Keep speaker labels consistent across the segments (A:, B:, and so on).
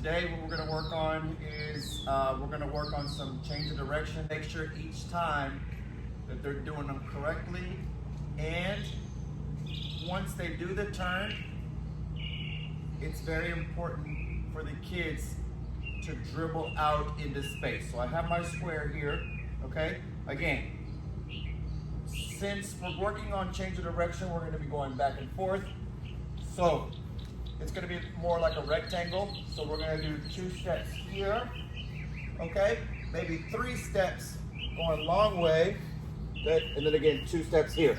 A: today what we're going to work on is we're going to work on some change of direction. Make sure each time that they're doing them correctly, and once they do the turn, it's very important for the kids to dribble out into space. So I have my square here, okay? Again, since we're working on change of direction, we're going to be going back and forth. So it's going to be more like a rectangle. So we're going to do 2 steps here, okay? Maybe 3 steps going a long way, okay? And then again, 2 steps here.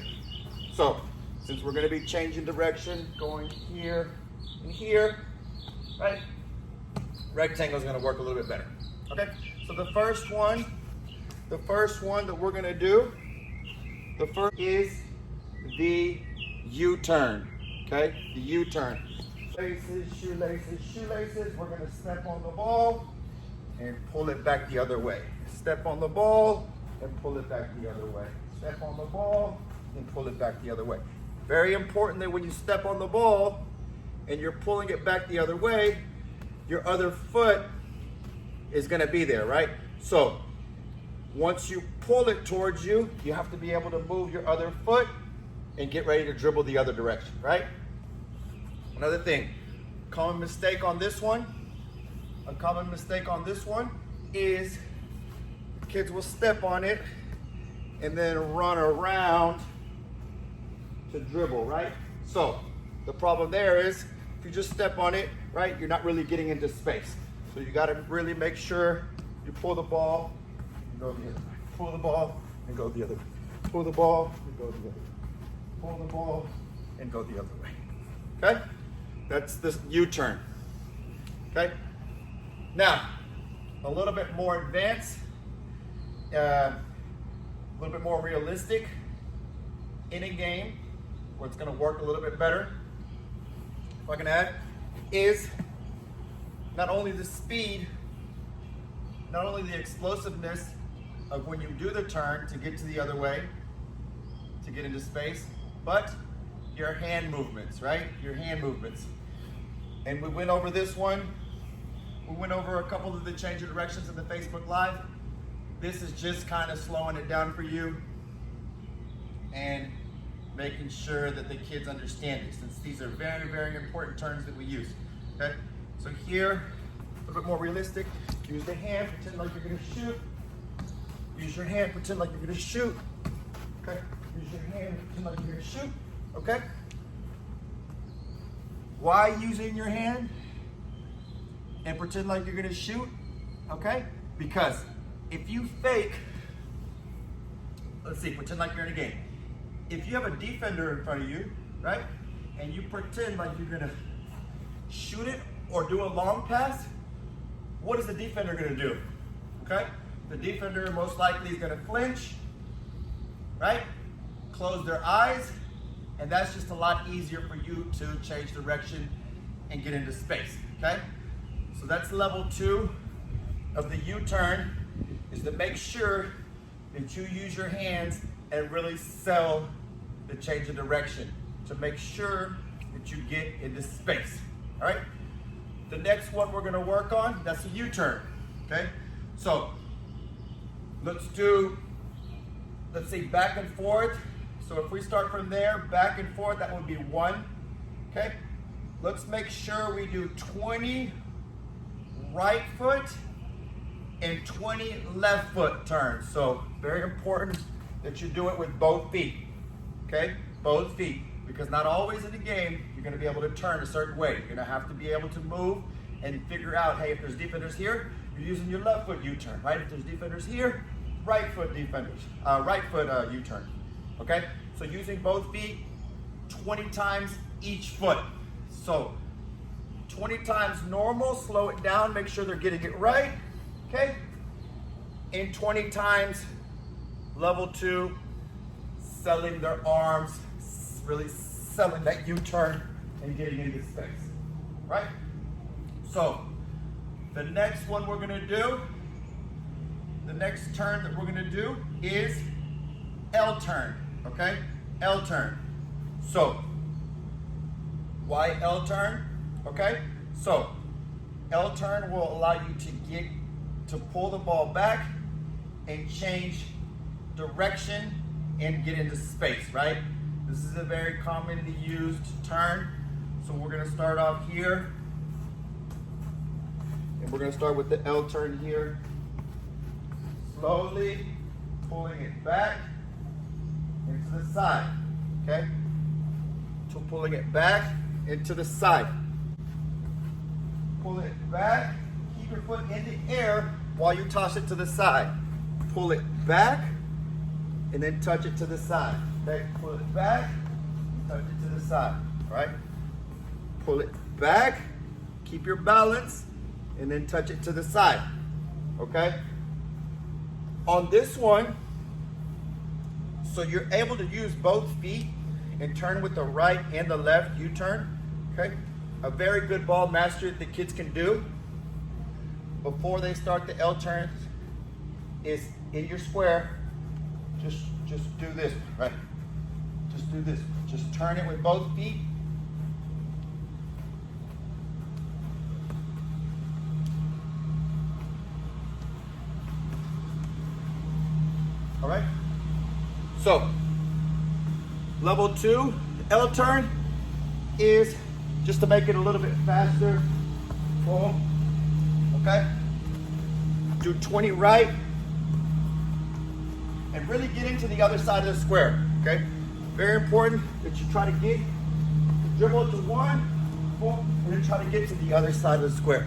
A: So since we're going to be changing direction, going here and here, right? Rectangle is going to work a little bit better, okay? So the first one that we're going to do, the first is the U-turn, okay? The U-turn. Laces, shoelaces, shoelaces. We're going to step on the ball and pull it back the other way. Step on the ball and pull it back the other way. Step on the ball and pull it back the other way. Very important that when you step on the ball and you're pulling it back the other way, your other foot is going to be there, right? So once you pull it towards you, you have to be able to move your other foot and get ready to dribble the other direction, right? Another thing, common mistake on this one, is kids will step on it and then run around to dribble, right? So the problem there is if you just step on it, right, you're not really getting into space. So you got to really make sure you pull the ball and go the other way. Pull the ball and go the other way. Pull the ball and go the other way. Pull the ball and go the other way. Okay? That's this U-turn. Okay? Now, a little bit more advanced, a little bit more realistic in a game where it's going to work a little bit better, if I can add, is not only the speed, not only the explosiveness of when you do the turn to get to the other way, to get into space, but your hand movements, right? Your hand movements. And we went over this one. We went over a couple of the change of directions in the Facebook Live. This is just kind of slowing it down for you and making sure that the kids understand it, since these are very, very important turns that we use, okay? So here, a little bit more realistic. Use the hand, pretend like you're gonna shoot. Use your hand, pretend like you're gonna shoot. Okay? Use your hand, pretend like you're gonna shoot. Okay? Why using your hand and pretend like you're gonna shoot? Okay? Because if you fake, let's see, pretend like you're in a game. If you have a defender in front of you, right? And you pretend like you're gonna shoot it or do a long pass, what is the defender gonna do? Okay? The defender most likely is gonna flinch, right? Close their eyes, and that's just a lot easier for you to change direction and get into space, okay? So that's level 2 of the U-turn, is to make sure that you use your hands and really sell the change of direction to make sure that you get into space, all right? The next one we're gonna work on, that's a U-turn, okay? So let's see, back and forth. So if we start from there, back and forth, that would be 1, okay? Let's make sure we do 20 right foot and 20 left foot turns. So very important that you do it with both feet, okay? Both feet, because not always in the game, you're gonna be able to turn a certain way. You're gonna have to be able to move and figure out, hey, if there's defenders here, you're using your left foot U-turn, right? If there's defenders here, right foot defenders, right foot U-turn, okay? So using both feet 20 times each foot. So 20 times normal, slow it down, make sure they're getting it right, okay? And 20 times level 2, selling their arms, really selling that U-turn and getting into space, right? So the next one we're gonna do, the next turn that we're gonna do is L-turn, okay? L-turn. So, why L-turn? Okay? So, L turn will allow you to pull the ball back and change direction and get into space, right? This is a very commonly used turn. So we're gonna start off here. And we're gonna start with the L turn here. Slowly pulling it back into the side, okay? So pulling it back into the side. Pull it back, keep your foot in the air while you toss it to the side. Pull it back, and then touch it to the side. Okay, pull it back, touch it to the side, all right? Pull it back, keep your balance, and then touch it to the side, okay? On this one, so you're able to use both feet and turn with the right and the left U-turn, okay? A very good ball mastery that kids can do before they start the L turns is in your square, just do this, right? Just do this. Just turn it with both feet. All right? So, level 2, L turn is just to make it a little bit faster. Boom. Okay? Do 20 right. And really get into the other side of the square. Okay? Very important that you try to dribble to one, boom, and then try to get to the other side of the square.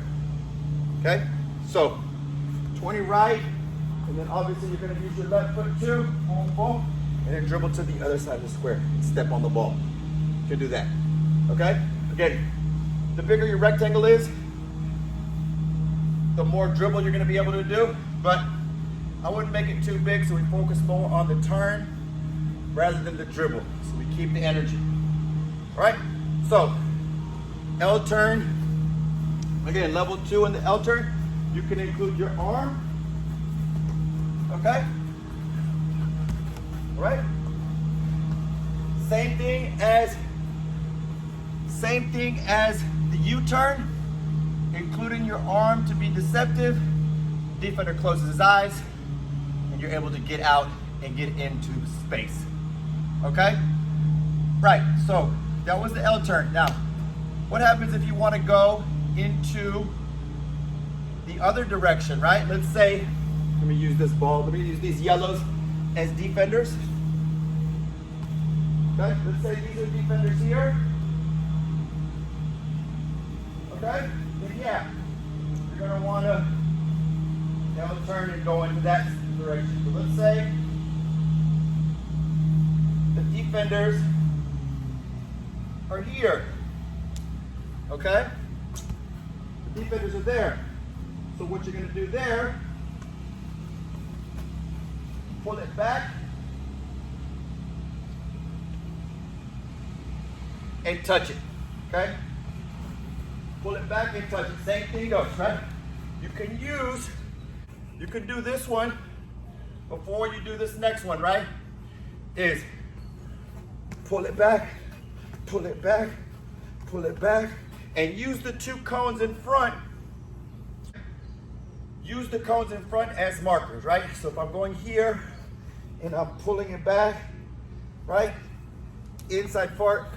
A: Okay? So, 20 right, and then obviously you're going to use your left foot too, boom, boom, and then dribble to the other side of the square. Step on the ball. You can do that. Okay? Again, the bigger your rectangle is, the more dribble you're going to be able to do, but I wouldn't make it too big, so we focus more on the turn rather than the dribble. So we keep the energy. All right? So, L turn. Again, level 2 in the L turn. You can include your arm. Okay? All right? Same thing as the U-turn, including your arm to be deceptive. Defender closes his eyes, and you're able to get out and get into space. Okay? Right, so that was the L turn. Now, what happens if you want to go into the other direction, right? Let's say, let me use this ball, let me use these yellows as defenders. Okay, let's say these are defenders here. Okay, then yeah, you're gonna wanna L turn and go into that direction. So let's say the defenders are here. Okay? The defenders are there. So what you're gonna do there, pull it back and touch it. Okay? Pull it back and touch it. Same thing goes, right? You can do this one before you do this next one, right? Is pull it back, pull it back, pull it back, and use the 2 cones in front. Use the cones in front as markers, right? So if I'm going here and I'm pulling it back, right? Inside part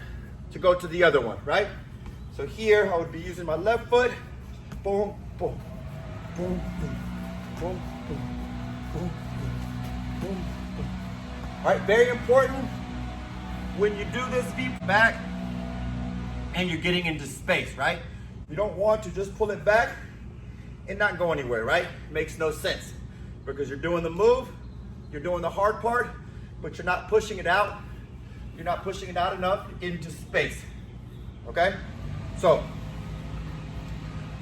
A: to go to the other one, right? So here I would be using my left foot. Boom, boom, boom, boom, boom, boom, boom, boom, boom. All right, very important when you do this V back and you're getting into space, right? You don't want to just pull it back and not go anywhere, right? Makes no sense because you're doing the move, you're doing the hard part, but you're not pushing it out. You're not pushing it out enough into space, okay? So,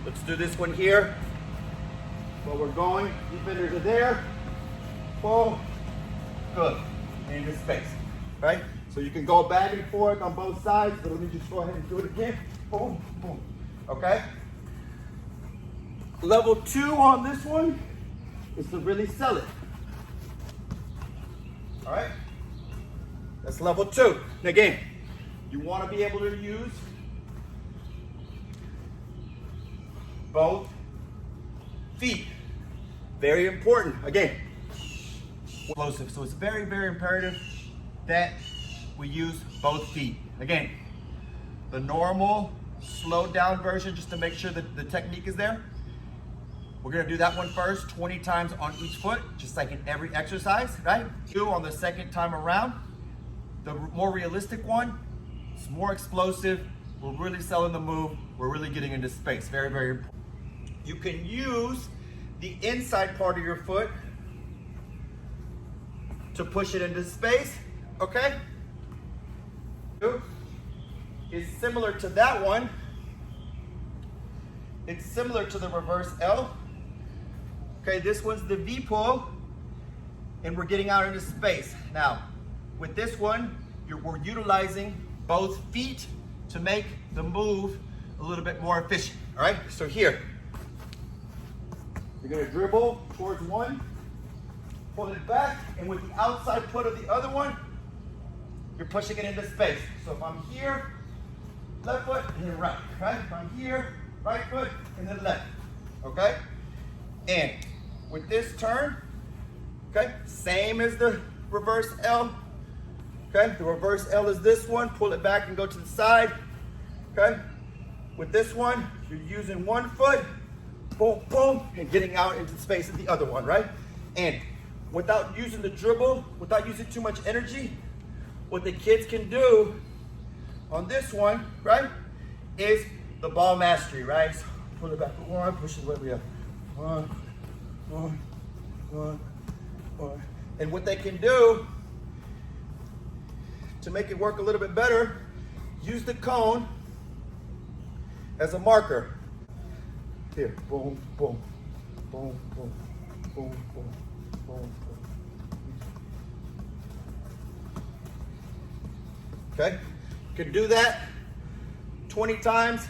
A: let's do this one here. Where we're going, defenders are there. Pull, good, into space, right? So you can go back and forth on both sides, but let me just go ahead and do it again. Boom, boom, okay? Level 2 on this one is to really sell it. All right? That's level 2. And again, you want to be able to use both feet. Very important. Again, explosive. So it's very, very imperative that we use both feet. Again, the normal slowed down version, just to make sure that the technique is there. We're gonna do that one first, 20 times on each foot, just like in every exercise, right? 2 on the second time around. The more realistic one, it's more explosive. We're really selling the move. We're really getting into space. Very, very important. You can use the inside part of your foot to push it into space, okay? It's similar to that one. It's similar to the reverse L. Okay, this one's the V pull, and we're getting out into space. Now, with this one, we're utilizing both feet to make the move a little bit more efficient, all right? So here, you're gonna dribble towards one, pull it back, and with the outside foot of the other one, you're pushing it into space. So if I'm here, left foot, and then right? If I'm here, right foot, and then left, okay? And with this turn, okay, same as the reverse L, okay? The reverse L is this one, pull it back and go to the side, okay? With this one, you're using one foot, boom, boom, and getting out into space with the other one, right? And without using the dribble, without using too much energy, what the kids can do on this one, right, is the ball mastery, right? So pull it back for one, push it way up. One. And what they can do to make it work a little bit better, use the cone as a marker. Here, boom, boom, boom, boom, boom, boom, boom, boom. Okay, you can do that 20 times.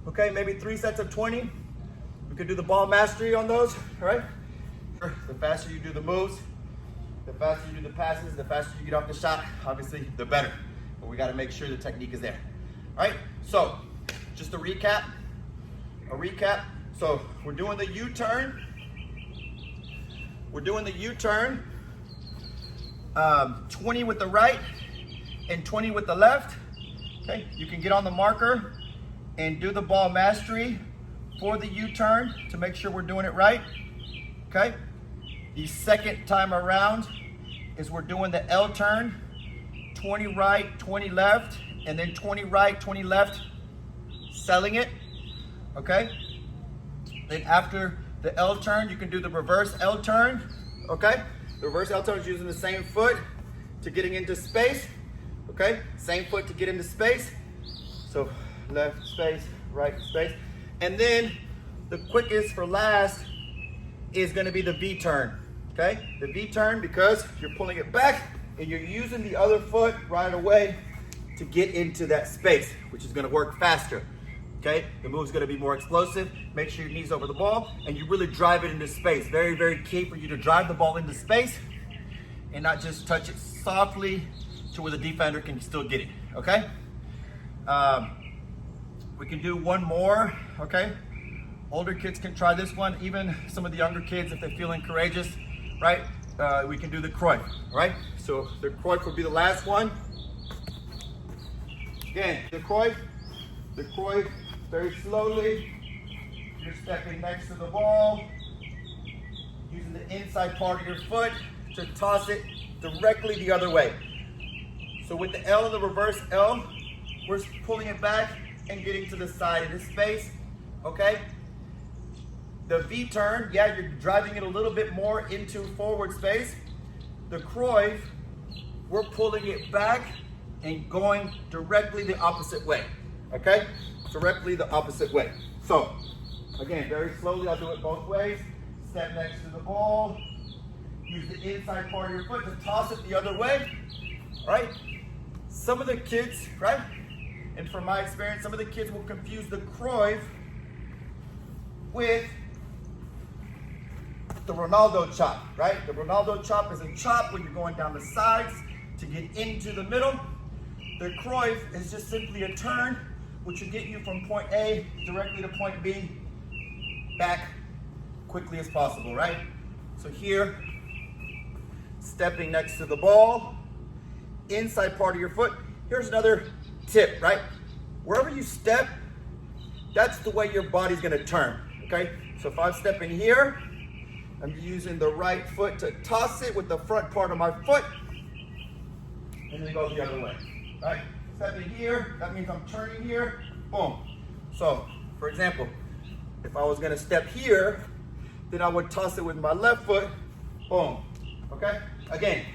A: Okay, maybe 3 sets of 20. We could do the ball mastery on those, all right? The faster you do the moves, the faster you do the passes, the faster you get off the shot, obviously, the better. But we gotta make sure the technique is there. All right, so just a recap. So we're doing the U-turn. We're doing the U-turn, 20 with the right and 20 with the left. Okay, you can get on the marker and do the ball mastery for the U-turn to make sure we're doing it right. Okay, the second time around is we're doing the L turn, 20 right, 20 left, and then 20 right, 20 left, selling it. Okay, then after the L turn, you can do the reverse L turn. Okay, the reverse L turn is using the same foot to getting into space. Okay, same foot to get into space. So left space, right space. And then the quickest for last is gonna be the V turn, okay? The V turn, because you're pulling it back and you're using the other foot right away to get into that space, which is gonna work faster, okay? The move's gonna be more explosive. Make sure your knee's over the ball and you really drive it into space. Very, very key for you to drive the ball into space and not just touch it softly to where the defender can still get it, okay? We can do one more, okay? Older kids can try this one. Even some of the younger kids, if they're feeling courageous, right? We can do the Cruyff, right? So the Cruyff would be the last one. Again, the Cruyff, very slowly. You're stepping next to the ball, using the inside part of your foot to toss it directly the other way. So with the L and the reverse L, we're pulling it back and getting to the side of the space, okay? The V turn, yeah, you're driving it a little bit more into forward space. The Cruyff, we're pulling it back and going directly the opposite way, okay? Directly the opposite way. So, again, very slowly, I'll do it both ways. Step next to the ball. Use the inside part of your foot to toss it the other way, right? Some of the kids, right? And from my experience, some of the kids will confuse the Cruyff with the Ronaldo chop, right? The Ronaldo chop is a chop when you're going down the sides to get into the middle. The Cruyff is just simply a turn, which will get you from point A directly to point B back quickly as possible, right? So here, stepping next to the ball, inside part of your foot. Here's another tip, right? Wherever you step, that's the way your body's gonna turn, okay? So if I'm stepping here, I'm using the right foot to toss it with the front part of my foot, and then go the other way, right? Stepping here, that means I'm turning here, boom. So, for example, if I was gonna step here, then I would toss it with my left foot, boom, okay? Again,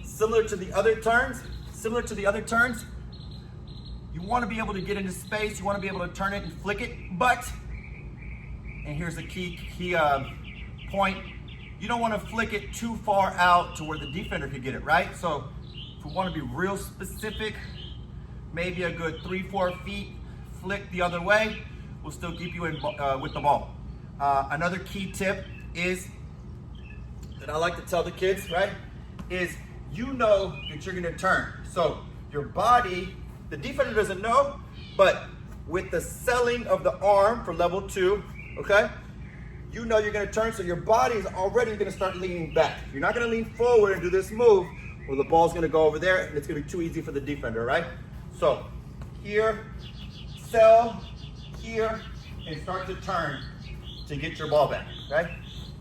A: similar to the other turns, you wanna be able to get into space, you wanna be able to turn it and flick it, but, and here's the key point, you don't wanna flick it too far out to where the defender could get it, right? So, if we wanna be real specific, maybe a good 3-4 feet, flick the other way, will still keep you in with the ball. Another key tip is, that I like to tell the kids, right, is you know that you're gonna turn. So your body, the defender doesn't know, but with the selling of the arm for level 2, okay, you know you're gonna turn, so your body is already gonna start leaning back. You're not gonna lean forward and do this move, or the ball's gonna go over there and it's gonna be too easy for the defender, right? So here, sell, here, and start to turn to get your ball back, right?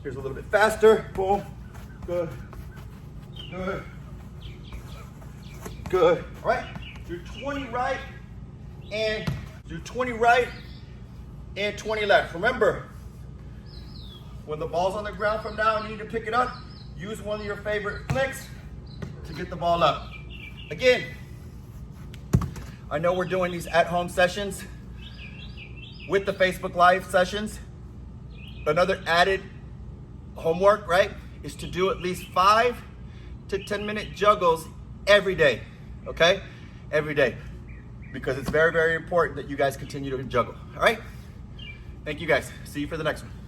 A: Here's a little bit faster, boom, good, good, good, all right? Do 20 right, and do 20 right, and 20 left. Remember, when the ball's on the ground from now and you need to pick it up, use one of your favorite flicks to get the ball up. Again, I know we're doing these at-home sessions with the Facebook Live sessions. Another added homework, right, is to do at least 5 to 10-minute juggles every day, okay? Every day, because it's very, very important that you guys continue to juggle, all right? Thank you guys. See you for the next one.